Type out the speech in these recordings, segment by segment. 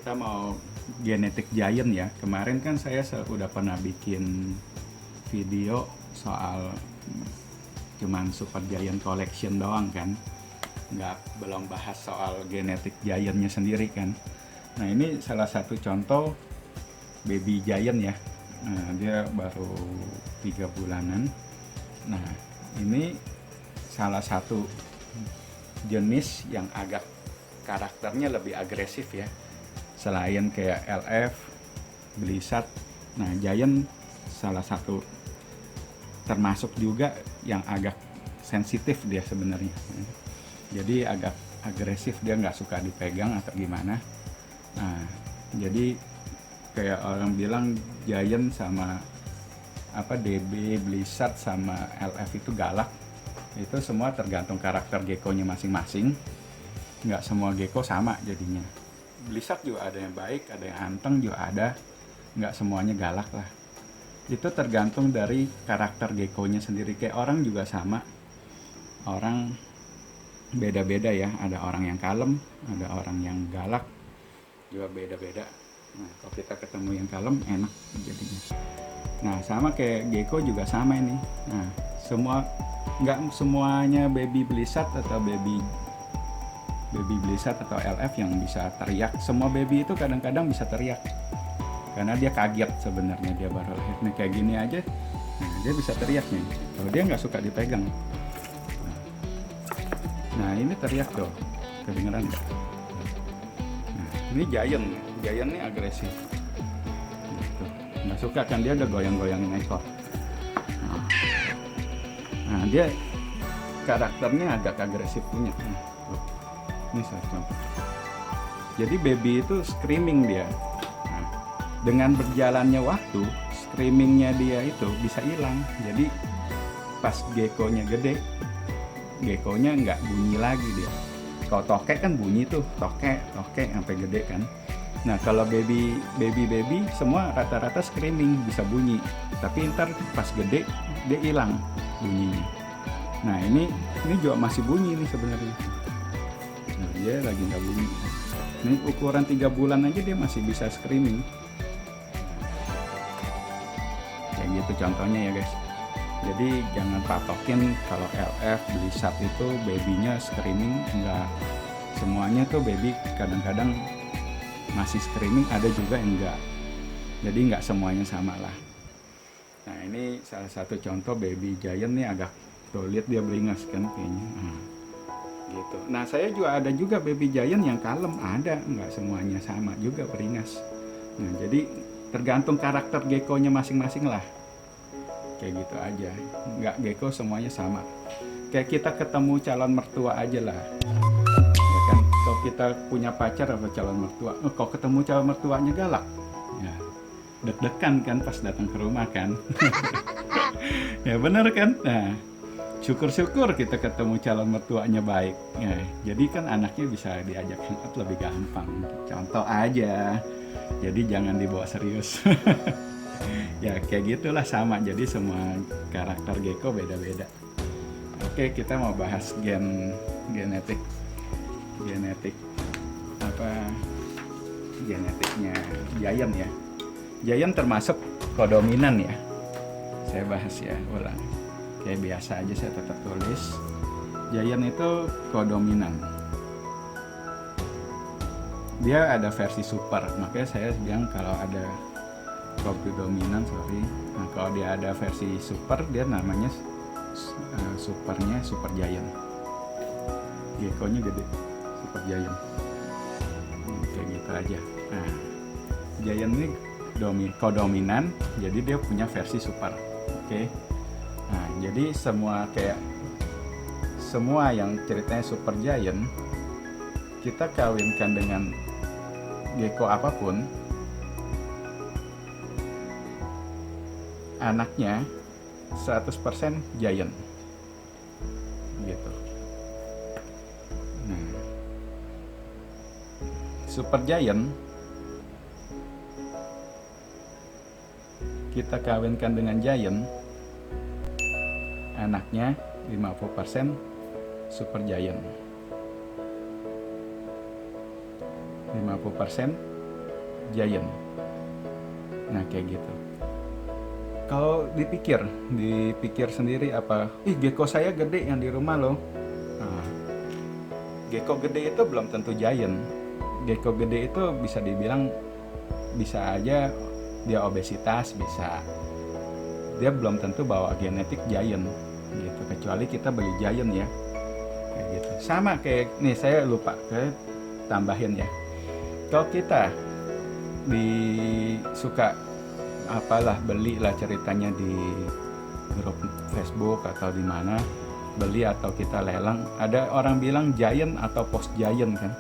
kita mau genetik giant ya. Kemarin kan saya udah pernah bikin video soal cuman super giant collection doang kan, belum bahas soal genetik giantnya sendiri kan. Nah ini salah satu contoh baby giant ya. Nah, dia baru 3 bulanan. Nah ini salah satu jenis yang agak karakternya lebih agresif ya, selain kayak LF, Blizzard. Nah Giant salah satu termasuk juga yang agak sensitif dia sebenarnya, jadi agak agresif, dia nggak suka dipegang atau gimana. Nah jadi kayak orang bilang Giant sama DB, Blizzard sama LF itu galak. Itu semua tergantung karakter gecko-nya masing-masing. Nggak semua gecko sama jadinya. Blizzard juga ada yang baik, ada yang anteng juga ada. Nggak semuanya galak lah. Itu tergantung dari karakter gecko-nya sendiri. Kayak orang juga sama. Orang beda-beda ya. Ada orang yang kalem, ada orang yang galak. Juga beda-beda. Nah, kalau kita ketemu yang kalem, enak jadinya. Nah, sama kayak gecko juga sama ini. Nah, nggak semuanya baby Blizzard atau baby Blizzard atau LF yang bisa teriak. Semua baby itu kadang-kadang bisa teriak karena dia kaget sebenarnya, dia baru lahir nih kayak gini aja. Nah dia bisa teriak nih kalau dia nggak suka dipegang. Nah ini teriak tuh, kedengeran nggak? Nah ini Giant ini agresif gitu. Nggak suka kan, dia udah goyang-goyangin ekor. Nah dia karakternya agak agresif punya. Ini satu contoh. Jadi baby itu screaming dia. Nah, dengan berjalannya waktu, screamingnya dia itu bisa hilang. Jadi pas gecko-nya gede, gecko-nya nggak bunyi lagi dia. Kalau tokek kan bunyi tuh, tokek sampai gede kan. Nah kalau baby semua rata-rata screaming bisa bunyi. Tapi ntar pas gede dia hilang bunyinya. Nah ini juga masih bunyi nih sebenarnya. Nah, dia lagi nggak bunyi. Ini ukuran 3 bulan aja dia masih bisa screaming. Kayak gitu contohnya ya guys. Jadi jangan patokin kalau LF, Blizzard itu babynya screaming. Enggak semuanya tuh baby, kadang-kadang masih screaming, ada juga yang enggak. Jadi nggak semuanya sama lah. Nah ini salah satu contoh baby Giant nih, agak tuh lihat dia beringas kan kayaknya. Gitu. Nah saya juga ada juga baby Giant yang kalem, ada, nggak semuanya sama juga beringas. Nah jadi tergantung karakter gecko-nya masing-masing lah, kayak gitu aja. Nggak gecko semuanya sama. Kayak kita ketemu calon mertua aja lah, ya kan? Kalau kita punya pacar atau calon mertua, kalau ketemu calon mertuanya galak, ya deg-degan kan pas datang ke rumah kan. Ya bener kan. Nah syukur-syukur kita ketemu calon mertuanya baik ya, jadi kan anaknya bisa diajak hangout lebih gampang. Contoh aja, jadi jangan dibawa serius. Ya kayak gitulah, sama. Jadi semua karakter gecko beda-beda. Oke, kita mau bahas genetiknya Giant ya. Giant termasuk kodominan ya, saya bahas ya ulang. Kayak biasa aja saya tetap tulis. Giant itu kodominan. Dia ada versi super, makanya saya bilang kalau ada kodominan, Nah kalau dia ada versi super, dia namanya supernya super Giant. Gecko-nya gede, super Giant. Kayak gitu aja. Nah, Giant ini kodominan, jadi dia punya versi super. Oke. Nah, jadi semua yang ceritanya super Giant, kita kawinkan dengan gecko apapun, anaknya 100% Giant. Gitu. Nah, super Giant kita kawinkan dengan Giant, anaknya 50% super Giant, 50% giant. Nah kayak gitu. Kalau dipikir sendiri apa, gecko saya gede yang di rumah loh. Nah, gecko gede itu belum tentu giant. Gecko gede itu bisa dibilang bisa aja dia obesitas, bisa dia belum tentu bawa genetik giant gitu, kecuali kita beli giant ya kayak gitu. Sama kayak nih, saya lupa tambahin ya, kalau kita suka apalah belilah ceritanya di grup Facebook atau di mana, beli atau kita lelang, ada orang bilang giant atau post giant kan.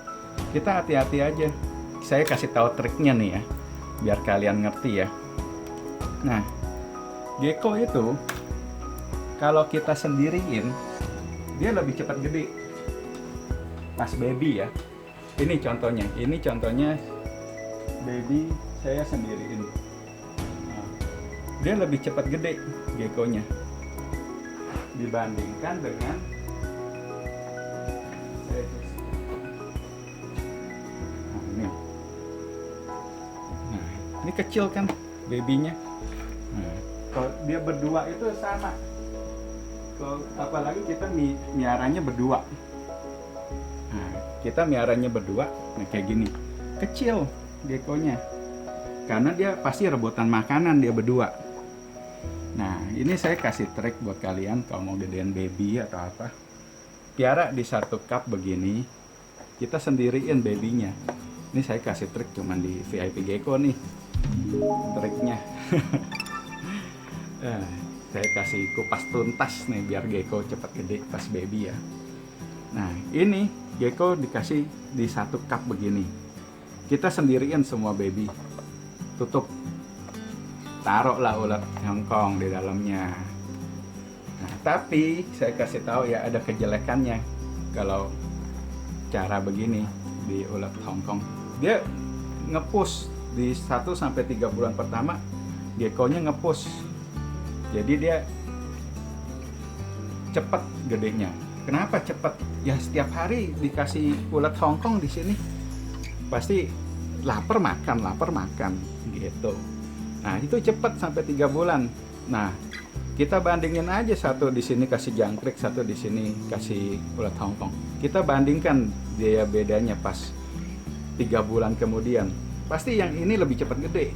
Kita hati-hati aja. Saya kasih tahu triknya nih ya, biar kalian ngerti ya. Nah, gecko itu kalau kita sendiriin dia lebih cepat gede pas baby ya. Ini contohnya baby saya sendiriin. Dia lebih cepat gede geckonya dibandingkan dengan ini kecil kan babynya. Kalau dia berdua itu sama. Kalau apalagi kita miaranya berdua. Kita miaranya berdua, nah kayak gini, kecil geckonya, karena dia pasti rebutan makanan dia berdua. Nah, ini saya kasih trik buat kalian kalau mau gedein baby atau apa. Piara di satu cup begini, kita sendiriin babynya. Ini saya kasih trik cuman di VIP Gecko nih, triknya. Saya kasih kupas tuntas nih biar gecko cepat gede pas baby ya. Nah, ini gecko dikasih di satu cup begini. Kita sendiriin semua baby. Tutup. Taruhlah ulat Hongkong di dalamnya. Nah, tapi saya kasih tahu ya, ada kejelekannya kalau cara begini di ulat Hongkong. Dia nge-push di 1-3 bulan pertama, geckonya nge-push. Jadi dia cepat gedenya. Kenapa cepat? Ya setiap hari dikasih ulat Hongkong di sini pasti lapar makan gitu. Nah, itu cepat sampai 3 bulan. Nah, kita bandingin aja, satu di sini kasih jangkrik, satu di sini kasih ulat Hongkong. Kita bandingkan dia bedanya pas 3 bulan kemudian. Pasti yang ini lebih cepat gede.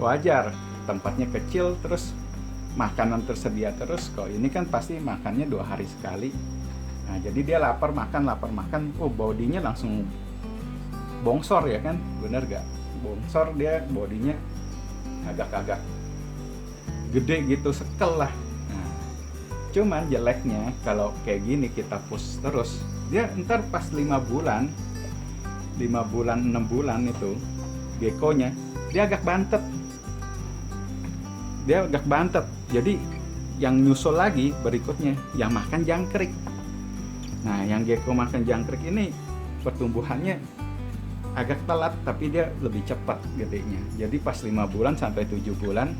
Wajar, tempatnya kecil, terus makanan tersedia terus. Kalau ini kan pasti makannya 2 hari sekali. Nah, jadi dia lapar makan. Bodinya langsung bongsor ya kan, bener gak? Bongsor, dia bodinya agak-agak gede gitu, sekel lah. Nah, cuman jeleknya kalau kayak gini kita push terus, dia ntar pas 5 bulan 6 bulan itu geckonya dia agak bantet. Jadi yang nyusul lagi berikutnya yang makan jangkrik. Nah, yang gecko makan jangkrik ini pertumbuhannya agak telat, tapi dia lebih cepat gedenya. Jadi pas 5 bulan sampai 7 bulan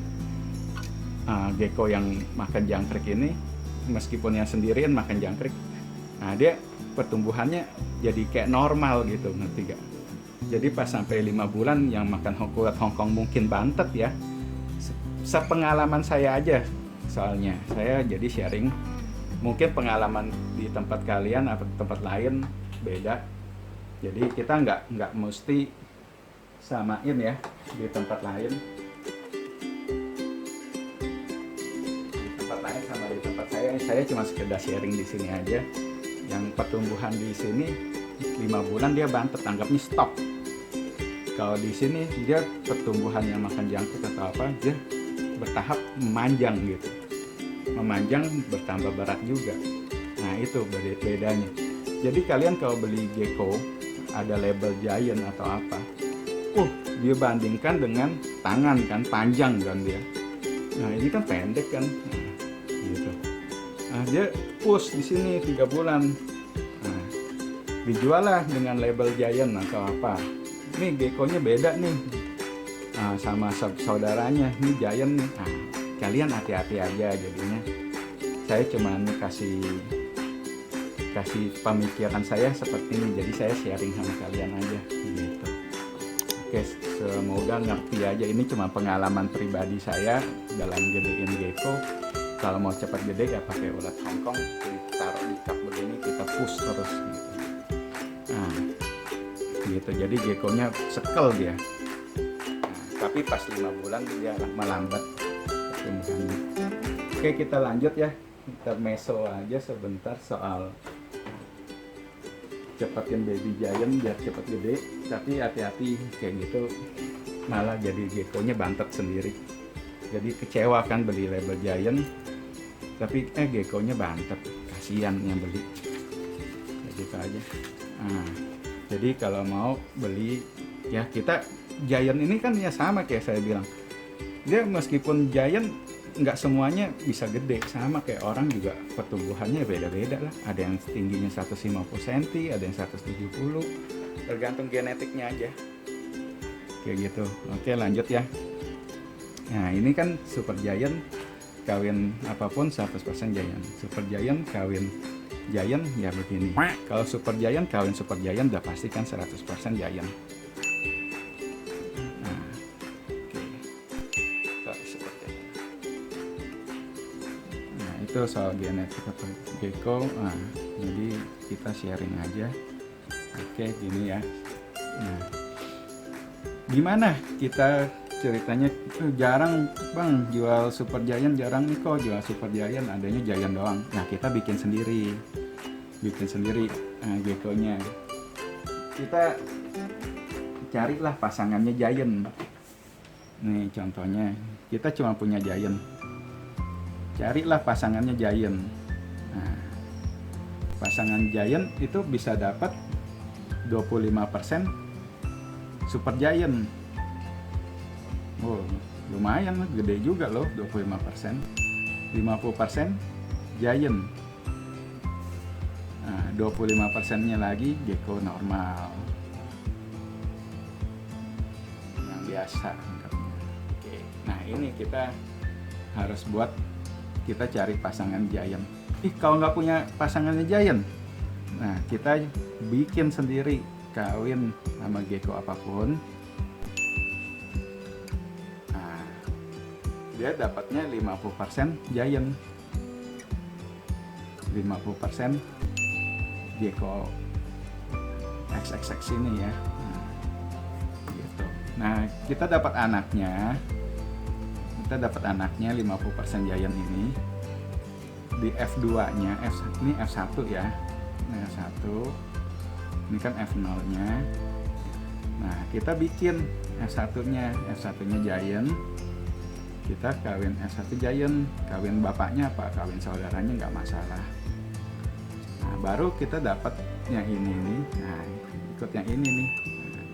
gecko yang makan jangkrik ini, meskipun yang sendirian makan jangkrik, nah dia pertumbuhannya jadi kayak normal gitu, ngerti gak? Jadi pas sampai 5 bulan yang makan ulat Hongkong mungkin bantet ya. Sepengalaman saya aja, soalnya saya jadi sharing, mungkin pengalaman di tempat kalian atau tempat lain beda. Jadi kita nggak mesti samain ya di tempat lain. Di tempat lain sama di tempat saya cuma sekedar sharing di sini aja. Yang pertumbuhan di sini 5 bulan dia bantet, anggapnya stop. Kalau di sini dia pertumbuhan yang makan jangkrik atau apa, dia bertahap memanjang gitu. Memanjang bertambah berat juga. Nah, itu bedanya. Jadi kalian kalau beli gecko ada label giant atau apa, dia bandingkan dengan tangan kan, panjang kan dia. Nah, ini kan pendek kan, gitu. Nah, dia push di sini 3 bulan. Nah, dijual lah dengan label giant atau apa. Nih geckonya beda nih, sama saudaranya, ini giant nih. Nah, kalian hati-hati aja jadinya. Saya cuma kasih pemikiran saya seperti ini, jadi saya sharing sama kalian aja gitu. Oke. Oke, semoga ngerti aja. Ini cuma pengalaman pribadi saya dalam gedein gecko. Kalau mau cepat gede ya pakai ulat Hongkong, ditaruh di cup begini, kita push terus gitu. Nah, gitu. Jadi geckonya sekel dia. Nah, tapi pas 5 bulan dia melambat pertumbuhannya. Oke, kita lanjut ya. Kita meso aja sebentar soal cepatin baby giant biar cepet gede. Tapi hati-hati kayak gitu, malah jadi geckonya bantet sendiri. Jadi kecewa kan beli label giant, tapi geckonya bantet, kasihan yang beli. Kayak gitu aja. Nah, jadi kalau mau beli ya, kita giant ini kan ya sama kayak saya bilang, dia meskipun giant nggak semuanya bisa gede, sama kayak orang juga pertumbuhannya beda-beda lah. Ada yang tingginya 150 cm, ada yang 170, tergantung genetiknya aja kayak gitu. Oke, lanjut ya. Nah, ini kan super giant kawin apapun 100% giant. Super giant kawin giant ya begini. Kalau super giant kawin super giant udah pasti kan 100% giant. Nah, oke. Seperti ini. Nah, itu soal genetik gecko. Nah, jadi kita sharing aja. Oke, gini ya. Nah, gimana kita ceritanya? Jarang bang jual super giant, jarang nih kok jual super giant, adanya giant doang. Nah, kita bikin sendiri geckonya. Kita carilah pasangannya giant. Nih contohnya, kita cuma punya giant, carilah pasangannya giant. Nah, pasangan giant itu bisa dapat 25% super giant. Oh, lumayan lah, gede juga loh, 25%. 50% giant. Nah, 25%-nya lagi gecko normal, yang biasa. Oke. Nah, ini kita harus buat, kita cari pasangan giant. Kalau nggak punya pasangannya giant, nah kita bikin sendiri, kawin sama gecko apapun. Nah, dia dapatnya 50% giant, 50% gecko XXX ini ya. Nah, gitu. Nah, kita dapat anaknya 50% giant ini di F2-nya. Ini F1 ya. Nah, F1. Ini kan F0-nya. Nah, kita bikin F1-nya giant. Kita kawin F1 giant, kawin bapaknya apa, kawin saudaranya nggak masalah. Nah, baru kita dapat yang ini nih. Nah, ikut yang ini nih.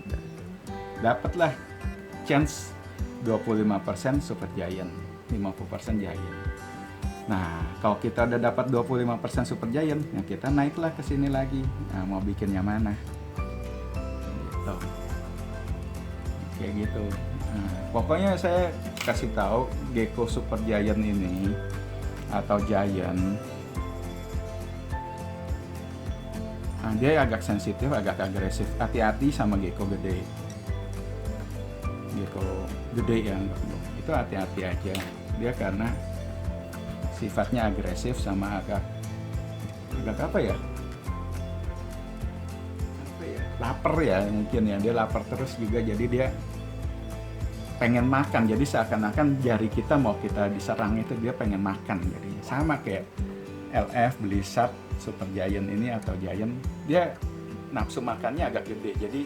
Nah, dapatlah chance 25% super giant, 50% giant. Nah, kalau kita udah dapat 25% super giant, ya kita naiklah ke sini lagi. Nah, mau bikinnya mana? Gitu. Kayak gitu. Nah, pokoknya saya kasih tahu gecko super giant ini atau giant. Nah, dia agak sensitif, agak agresif. Hati-hati sama gecko gede. Gecko gede yang itu hati-hati aja. Dia karena sifatnya agresif sama agak apa ya? Lapar ya mungkin ya. Dia lapar terus juga, jadi dia pengen makan. Jadi seakan-akan jari kita mau kita diserang itu dia pengen makan. Jadi sama kayak LF, Blizzard, Super Giant ini atau Giant, dia nafsu makannya agak gede. Jadi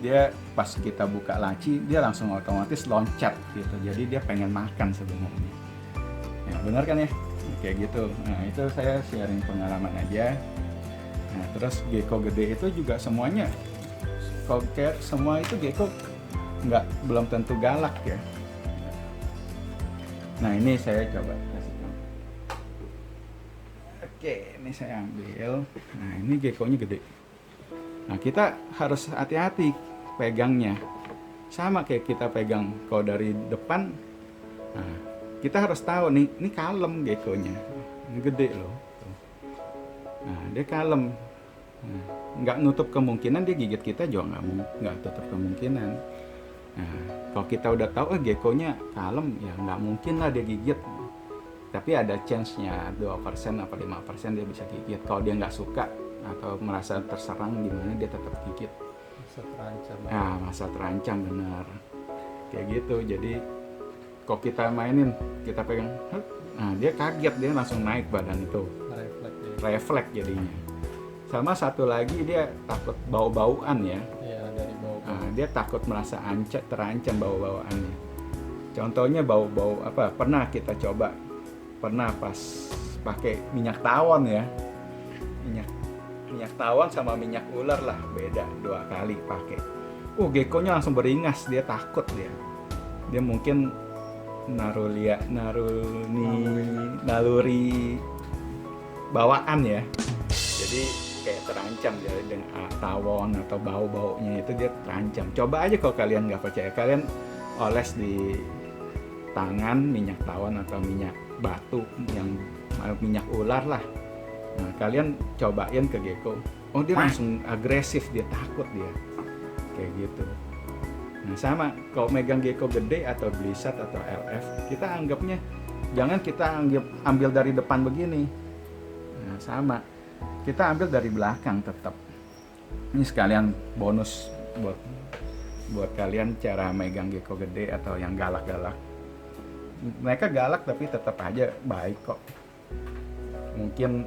dia pas kita buka laci dia langsung otomatis loncat gitu. Jadi dia pengen makan sebenarnya. Ya, benar kan ya? Kayak gitu. Nah, itu saya sharing pengalaman aja. Nah, terus gecko gede itu juga semuanya, kalau kayak semua itu gecko belum tentu galak ya. Nah, ini saya coba kasih tahu. Oke, ini saya ambil. Nah, ini geckonya gede. Nah, kita harus hati-hati pegangnya. Sama kayak kita pegang kalau dari depan. Nah, kita harus tahu nih, ini kalem geckonya, ini gede loh. Nah, dia kalem, nggak nutup kemungkinan dia gigit kita juga, nggak tutup kemungkinan. Nah, kalau kita udah tahu geckonya kalem, ya nggak mungkin lah dia gigit. Tapi ada chance-nya 2% atau 5% dia bisa gigit. Kalau dia nggak suka atau merasa terserang gimana, dia tetap gigit. Masa terancam. Nah, masa terancam bener. Kayak gitu. Jadi kalau kita mainin, kita pegang, nah dia kaget, dia langsung naik badan itu. Refleks jadinya. Sama satu lagi, dia takut bau-bauan ya. Iya, dari bau. Nah, dia takut merasa terancam bau-bawaannya. Contohnya bau-bau apa? Pernah kita coba, pas pakai minyak tawon ya. Minyak tawon sama minyak ular lah, beda 2 kali pakai. Geckonya langsung beringas, dia takut dia. Dia mungkin naluri bawaan ya. Jadi kayak terancam dia dengan tawon atau bau-baunya itu, dia terancam. Coba aja kalau kalian nggak percaya, kalian oles di tangan minyak tawon atau minyak batu yang minyak ular lah. Nah, kalian cobain ke gecko. Dia langsung agresif, dia takut dia. Kayak gitu. Nah, sama kalau megang gecko gede atau blizzard atau LF, kita anggapnya jangan kita ambil dari depan begini. Nah, sama. Kita ambil dari belakang tetap. Ini sekalian bonus buat kalian cara megang gecko gede atau yang galak-galak. Mereka galak tapi tetap aja baik kok. Mungkin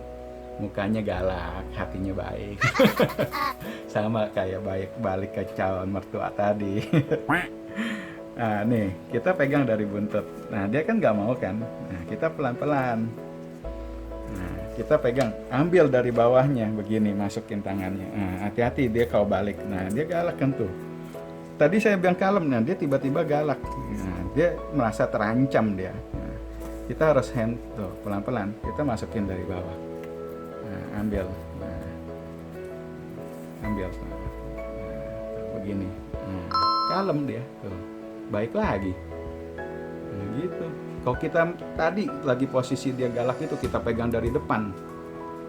mukanya galak, hatinya baik. Sama kayak balik ke calon mertua tadi. Nah nih, kita pegang dari buntut. Nah dia kan nggak mau kan. Nah kita pelan-pelan. Nah kita pegang, ambil dari bawahnya begini, masukin tangannya. Nah hati-hati dia kalau balik. Nah dia galak kan tuh. Tadi saya bilang kalem, nah dia tiba-tiba galak. Nah dia merasa terancam dia. Nah, kita harus hand tuh pelan-pelan. Kita masukin dari bawah. Ambil, begini, kalem dia, tuh, baik lagi, gitu. Kalau kita tadi lagi posisi dia galak itu, kita pegang dari depan,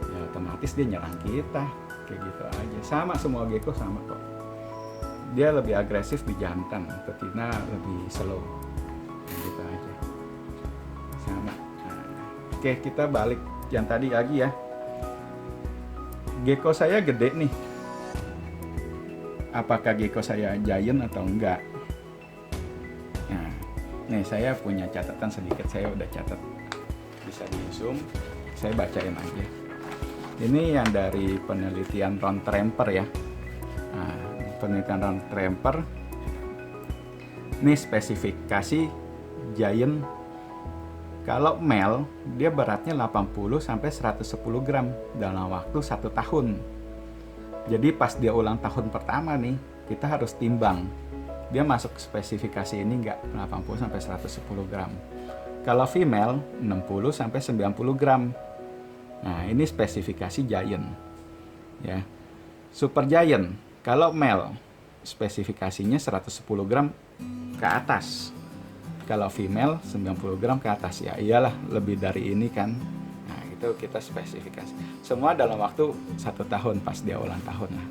ya otomatis dia nyerang kita, kayak gitu aja. Sama semua gecko sama kok. Dia lebih agresif di jantan, betina lebih slow, gitu aja. Sama. Oke, kita balik yang tadi lagi ya. Gecko saya gede nih. Apakah gecko saya giant atau enggak? Nah, nih saya punya catatan sedikit, saya udah catat. Bisa di zoom, saya bacain aja. Ini yang dari penelitian Ron Tremper ya. Nah, penelitian Ron Tremper. Ini spesifikasi giant. Kalau male, dia beratnya 80 sampai 110 gram dalam waktu 1 tahun. Jadi pas dia ulang tahun pertama nih, kita harus timbang. Dia masuk spesifikasi ini nggak, 80 sampai 110 gram. Kalau female, 60 sampai 90 gram. Nah, ini spesifikasi giant. Ya. Super giant, kalau male, spesifikasinya 110 gram ke atas. Kalau female 90 gram ke atas, ya iyalah lebih dari ini kan. Nah itu kita spesifikasi. Semua dalam waktu 1 tahun pas dia ulang tahun lah.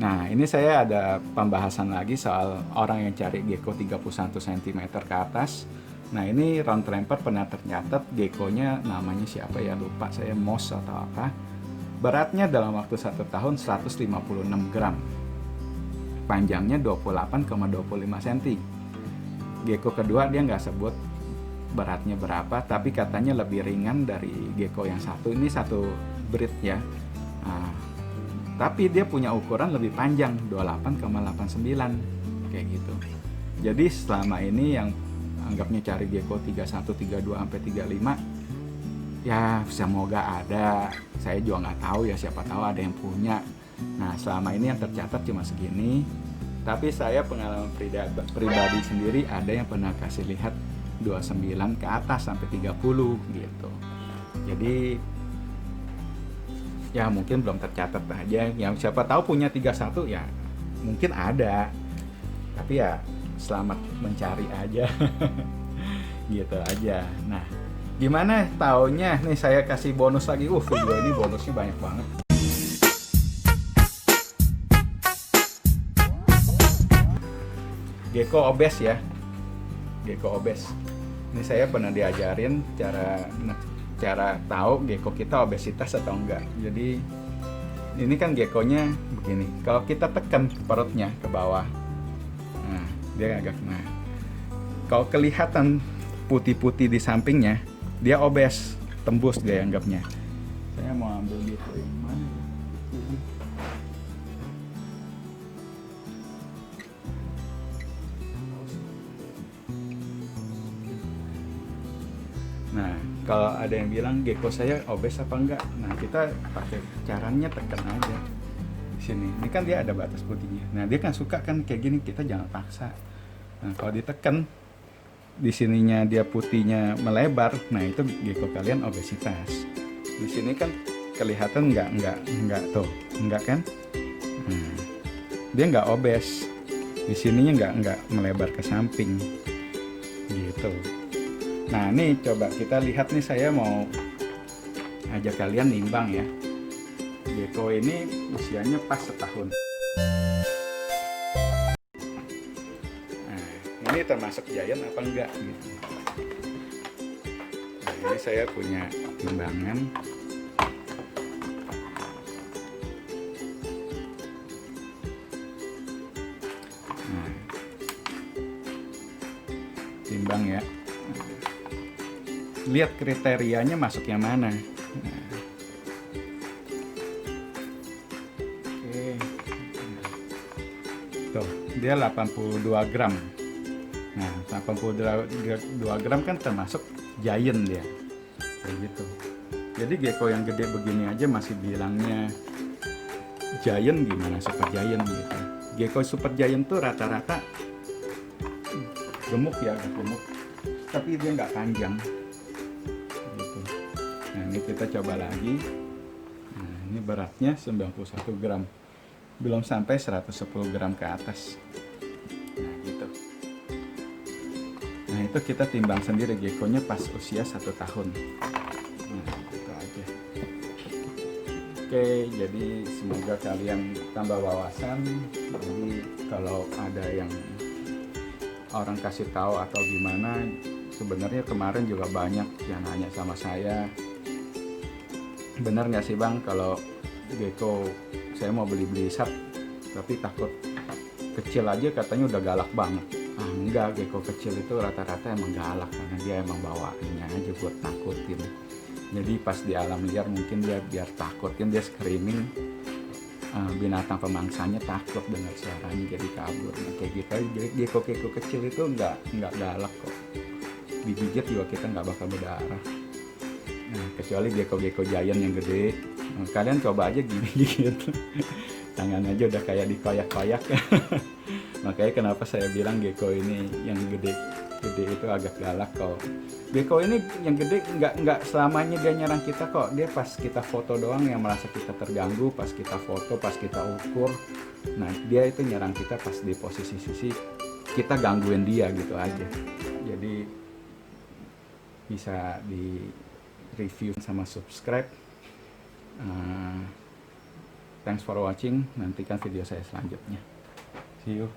Nah ini saya ada pembahasan lagi soal orang yang cari gecko 31 cm ke atas. Nah ini Ron Tremper pernah tercatat geckonya namanya siapa ya, lupa saya, Moss atau apa. Beratnya dalam waktu 1 tahun 156 gram. Panjangnya 28,25 cm. Gecko kedua dia nggak sebut beratnya berapa, tapi katanya lebih ringan dari gecko yang satu. Ini satu breed ya. Nah, tapi dia punya ukuran lebih panjang, 28,89 kayak gitu. Jadi selama ini yang anggapnya cari gecko 31, 32 sampai 35, ya semoga ada. Saya juga nggak tahu ya, siapa tahu ada yang punya. Nah selama ini yang tercatat cuma segini. Tapi saya pengalaman pribadi sendiri ada yang pernah kasih lihat 29 ke atas sampai 30 gitu. Jadi ya mungkin belum tercatat aja. Yang siapa tahu punya 31 ya mungkin ada. Tapi ya selamat mencari aja. Gitu aja. Nah, gimana taunya? Nih saya kasih bonus lagi. Video ini bonusnya banyak banget. gecko obes ya, gecko obes. Ini saya pernah diajarin cara tahu gecko kita obesitas atau enggak. Jadi ini kan geckonya begini, kalau kita tekan perutnya ke bawah, nah dia agak, nah kalau kelihatan putih-putih di sampingnya, dia obes, tembus dia anggapnya. Saya mau ambil gitu yang mana? Nah, kalau ada yang bilang gecko saya obes apa enggak, nah kita pakai caranya tekan aja di sini. Ini kan dia ada batas putihnya. Nah, dia kan suka kan kayak gini, kita jangan paksa. Nah, kalau ditekan di sininya dia putihnya melebar, nah itu gecko kalian obesitas. Di sini kan kelihatan enggak tuh, enggak kan? Nah, dia enggak obes. Di sininya enggak melebar ke samping. Gitu. Nah, nih coba kita lihat nih, saya mau ajak kalian nimbang ya. Gecko ini usianya pas setahun. Nah, ini termasuk giant apa enggak gitu. Nah, ini saya punya timbangan. Nah, timbang ya. Lihat kriterianya masuk yang mana. Nah. Oke. Tuh, dia 82 gram. Nah, 82 gram kan termasuk giant dia. Kayak gitu. Jadi gecko yang gede begini aja masih bilangnya giant, gimana super giant gitu. Gecko super giant tuh rata-rata gemuk ya, agak gemuk. Tapi dia nggak panjang. Nah, ini kita coba lagi. Nah, ini beratnya 91 gram. Belum sampai 110 gram ke atas. Nah, gitu. Nah, itu kita timbang sendiri geckonya pas usia 1 tahun. Nah, itu aja. Oke, jadi semoga kalian tambah wawasan. Jadi kalau ada yang orang kasih tahu atau gimana, sebenarnya kemarin juga banyak yang nanya sama saya, benar nggak sih bang kalau gecko saya mau beli sat tapi takut kecil aja katanya udah galak banget. Ah enggak, gecko kecil itu rata-rata emang galak karena dia emang bawaannya aja buat takutin. Jadi pas di alam liar mungkin dia biar takutin, dia screaming, binatang pemangsanya takut dengar suaranya jadi kabur. Nah, kayak gitu. Jadi gecko kecil itu nggak galak kok, digigit juga kita nggak bakal berdarah. Nah, kecuali gecko giant yang gede, kalian coba aja gini gitu, tangan aja udah kayak dikoyak-koyak. Makanya kenapa saya bilang gecko ini yang gede itu agak galak kok. Gecko ini yang gede nggak selamanya dia nyerang kita kok. Dia pas kita foto doang yang merasa kita terganggu, pas kita foto, pas kita ukur, nah dia itu nyerang kita pas di posisi kita gangguin dia gitu aja. Jadi bisa di review sama subscribe. Thanks for watching. Nantikan video saya selanjutnya. See you.